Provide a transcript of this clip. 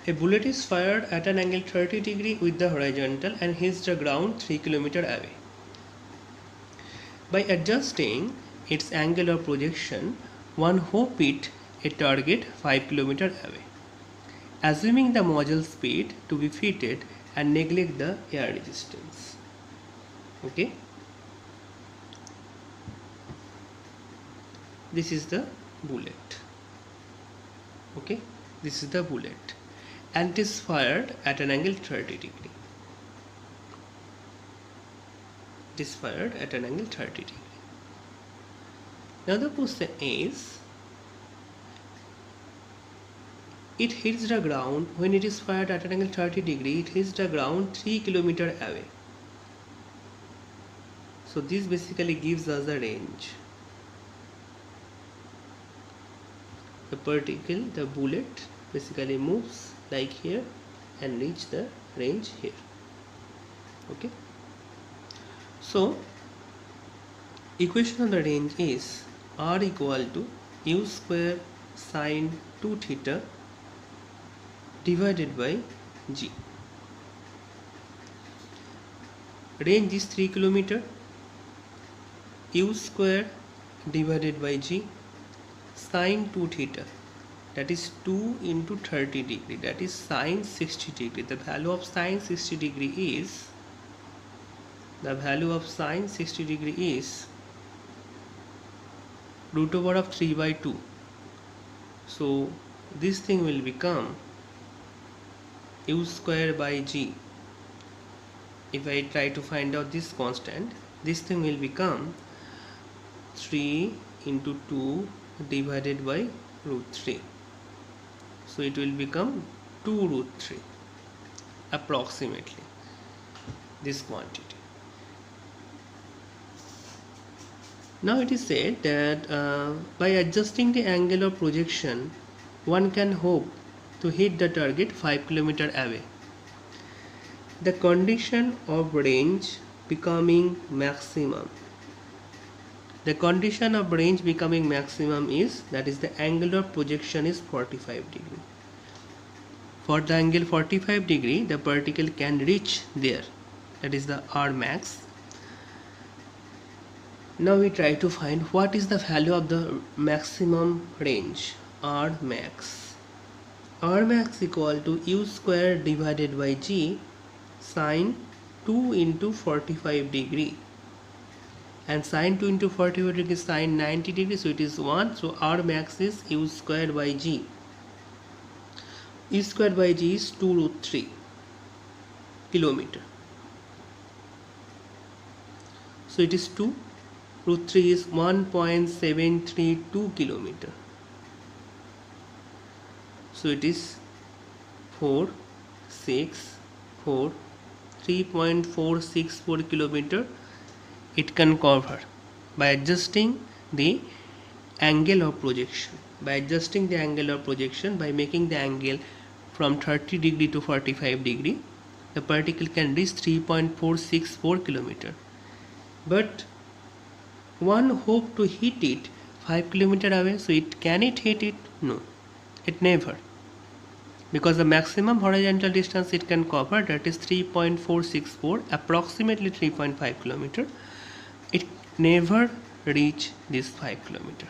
A bullet is fired at an angle 30 degree with the horizontal and hits the ground 3 km away. By adjusting its angle of projection, one hope hit a target 5 km away, assuming the module speed to be fitted and neglect the air resistance. Okay, this is the bullet. Okay, this is the bullet, and it is fired at an angle 30 degree. It is fired at an angle 30 degree. Now the question is, it hits the ground. When it is fired at an angle 30 degree, it hits the ground 3 km away. So this basically gives us a range. The particle, the bullet, basically moves like here and reach the range here. Okay. So equation of the range is R equal to u square sine 2 theta divided by g. Range is 3 km. U square divided by g, sine 2 theta, that is 2 into 30 degree, that is sine 60 degree. The value of sine 60 degree is, root over of 3 by 2. So this thing will become u square by g. If I try to find out this constant, this thing will become 3 into 2 divided by root 3. So it will become 2 root 3 approximately, this quantity. Now it is said that by adjusting the angle of projection, one can hope to hit the target 5 km away. The condition of range becoming maximum. The condition of range becoming maximum is, that is the angle of projection is 45 degree. For the angle 45 degree, the particle can reach there, that is the R max. Now we try to find what is the value of the maximum range, R max. R max equal to u square divided by g sine 2 into 45 degree. And sine 2 into 45 degree is sine 90 degree, so it is 1. So R max is u square by g. U square by g is 2 root 3 kilometer. So it is 2 root 3 is 1.732 kilometer. So it is 3.464 kilometer it can cover by adjusting the angle of projection. By adjusting the angle of projection, by making the angle from 30 degree to 45 degree, the particle can reach 3.464 kilometer. But one hope to hit it 5 km away, so can it hit it? No, it never. Because the maximum horizontal distance it can cover, that is 3.464, approximately 3.5 km. It never reach this 5 km.